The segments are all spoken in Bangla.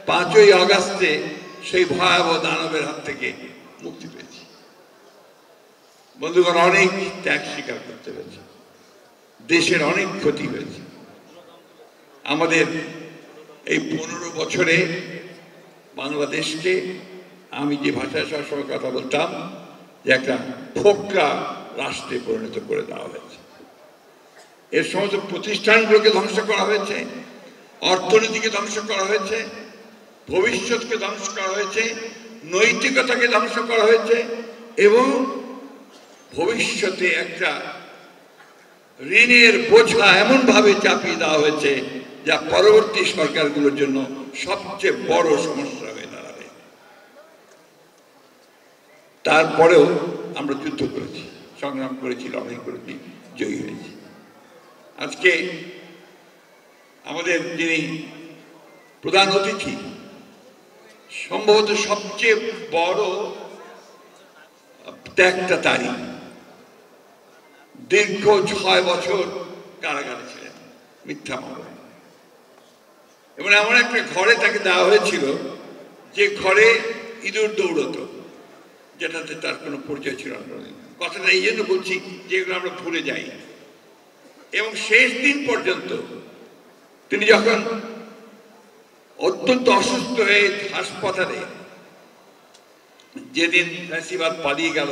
5ই আগস্টে সেই ভয়াবহ দানবের হাত থেকে মুক্তি পেয়েছি। বন্ধুগণ, অনেক ত্যাগ স্বীকার করতে হয়েছে, দেশের অনেক ক্ষতি হয়েছে। আমাদের এই 15 বছরে বাংলাদেশকে আমি যে ভাষায় সবসময় কথা বলতাম যে একটা ফোকলা রাষ্ট্রে পরিণত করে দেওয়া হয়েছে। এর সমস্ত প্রতিষ্ঠানগুলোকে ধ্বংস করা হয়েছে, অর্থনীতিকে ধ্বংস করা হয়েছে, ভবিষ্যৎকে ধ্বংস করা হয়েছে, নৈতিকতাকে ধ্বংস করা হয়েছে এবং ভবিষ্যতে একটা ঋণের বোঝা এমনভাবে চাপিয়ে দেওয়া হয়েছে যা পরবর্তী সরকারগুলোর জন্য সবচেয়ে বড় সমস্যা হয়ে দাঁড়াবে। তারপরেও আমরা যুদ্ধ করেছি, সংগ্রাম করেছি, লড়াই করেছি, জয়ী হয়েছি। আজকে আমাদের যিনি প্রধান অতিথি, সম্ভবত সবচেয়ে বড় ত্যাগটা তারই। দীর্ঘ 6 বছর কারাগারে ছিলেন মিথ্যা মামলায়, এবং এমন একটা ঘরে তাকে দেওয়া হয়েছিল যে ঘরে ইঁদুর দৌড়তো, যেটাতে তার কোনো পরিচয় ছিল না। কথাটা এই জন্য বলছি যেগুলো আমরা ভুলে যাই। এবং শেষ দিন পর্যন্ত তিনি যখন অত্যন্ত অসুস্থ হয়ে হাসপাতালে, যেদিন ফ্যাসিবাদ পালিয়ে গেল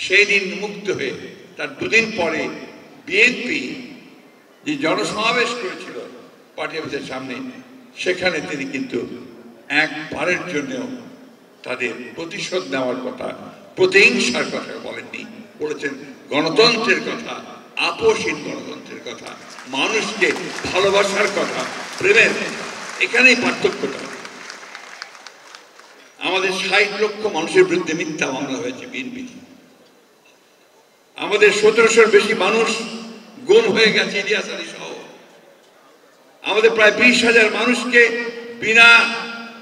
সেই দিন মুক্ত হয়ে তার 2 দিন পরে বিএনপি যে জনসমাবেশ করেছিল পার্টি অফিসের সামনে, সেখানে তিনি কিন্তু একবারের জন্য তাদের প্রতিশোধ নেওয়ার কথা, প্রতিহিংসার কথা বলেননি। বলেছেন গণতন্ত্রের কথা, আপোষহীন গণতন্ত্রের কথা, মানুষকে ভালোবাসার কথা, প্রেমের। এখানেই পার্থক্যটা। আমাদের 60 লক্ষ মানুষের বিরুদ্ধে মিথ্যা মামলা হয়েছে বিএনপি। আমাদের 1700-র বেশি মানুষ গুম হয়ে গেছে ইলিয়াস আলী সহ। আমাদের প্রায় 20,000 মানুষকে বিনা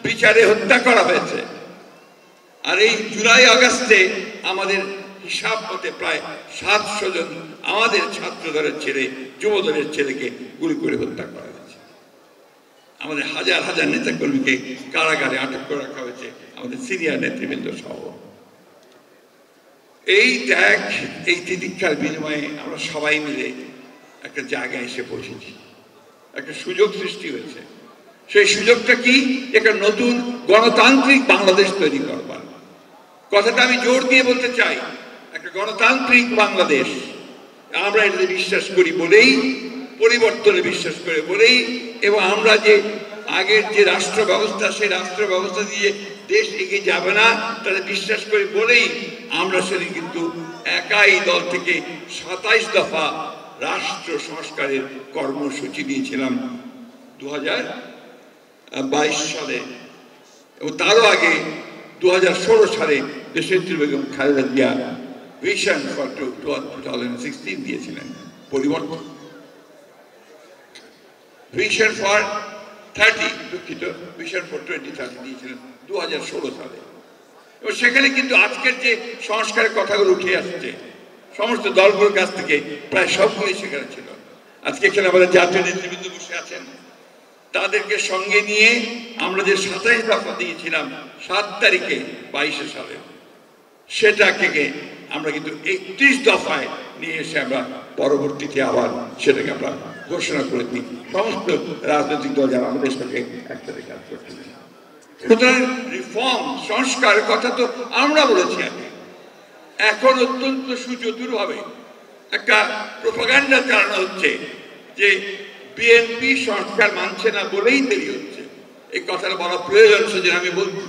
বিচারে হত্যা করা হয়েছে। আর এই জুলাই আগস্টে আমাদের হিসাব মতে প্রায় 700 জন আমাদের ছাত্র দলের ছেলে, যুব দলের ছেলেকে গুলি করে হত্যা করা হয়েছে। আমাদের হাজার হাজার নেতাকর্মীকে কারাগারে আটক করে রাখা হয়েছে, আমাদের সিনিয়র নেতৃবৃন্দ সহ। এই ত্যাগ, এই তিতিক্ষার বিনিময়ে আমরা সবাই মিলে একটা জায়গায় এসে পৌঁছেছি, একটা সুযোগ সৃষ্টি হয়েছে। সেই সুযোগটা কি? একটা নতুন গণতান্ত্রিক বাংলাদেশ তৈরি করবার কথাটা আমি জোর দিয়ে বলতে চাই। একটা গণতান্ত্রিক বাংলাদেশ আমরা এটাতে বিশ্বাস করি বলেই, পরিবর্তনে বিশ্বাস করে বলেই, এবং আমরা যে আগের যে রাষ্ট্র ব্যবস্থা, সেই রাষ্ট্র ব্যবস্থা দিয়ে দেশ এগিয়ে যাবে না তাতে বিশ্বাস করি বলেই আমরা সেদিন কিন্তু একাই দল থেকে 27 দফা রাষ্ট্র সংস্কারের কর্মসূচি দিয়েছিলাম 2022 সালে, এবং তারও আগে 2016 সালে দেশনেত্রী বেগম খালেদা জিয়া ভিশন ফর 2016 দিয়েছিলেন পরিবর্তন, ভিশন ফর 30, দুঃখিত, ভিশন ফর 2030 দিয়েছিলেন 2016 সালে। এবং সেখানে কিন্তু আজকের যে সংস্কারের কথাগুলো উঠে আসছে সমস্ত দলগুলোর কাছ থেকে প্রায় সবগুলোই সেখানে ছিল। আজকে এখানে আমাদের জাতীয় নেতৃবৃন্দ বসে আছেন, তাদেরকে সঙ্গে নিয়ে আমরা যে 27 দফা দিয়েছিলাম 7 তারিখে 22 সালে, সেটাকে আমরা কিন্তু 31 দফায় নিয়ে এসে আমরা পরবর্তীতে আবার সেটাকে আমরা ঘোষণা করে দিই। সমস্ত রাজনৈতিক দল যারা আমাদের সঙ্গে একসাথে কাজ করছিলেন। সুতরাং রিফর্ম, সংস্কারের কথা তো আমরা বলেছি আগে। এখন অত্যন্ত সুচতুরভাবে একটা প্রোপাগান্ডা চালানো হচ্ছে যে বিএনপি সংস্কার মানছে না বলেই দেরি হচ্ছে। এই কথাটা বলা প্রয়োজন, সেজন্য আমি বলছি।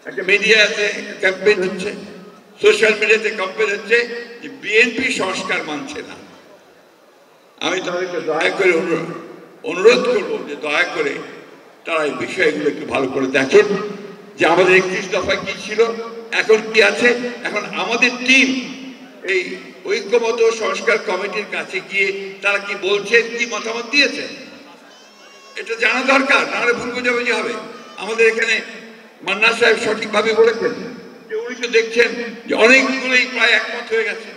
একটা মিডিয়াতে ক্যাম্পেইন হচ্ছে, সোশ্যাল মিডিয়াতে ক্যাম্পেইন হচ্ছে যে বিএনপি সংস্কার মানছে না। আমি তাদেরকে দয়া করে অনুরোধ করবো যে দয়া করে তারা এই বিষয়গুলো একটু ভালো করে দেখেন যে আমাদের 31 দফায় কি ছিল, এখন কি আছে। এখন আমাদের টিম এই ঐক্যমত সংস্কার কমিটির কাছে গিয়ে তারা কি বলছেন, কি মতামত দিয়েছেন, এটা জানা দরকার, নাহলে ভুল বোঝাবুঝি হবে। আমাদের এখানে মান্না সাহেব সঠিকভাবে বলেছেন যে উনি তো দেখছেন যে অনেকগুলোই প্রায় একমত হয়ে গেছে।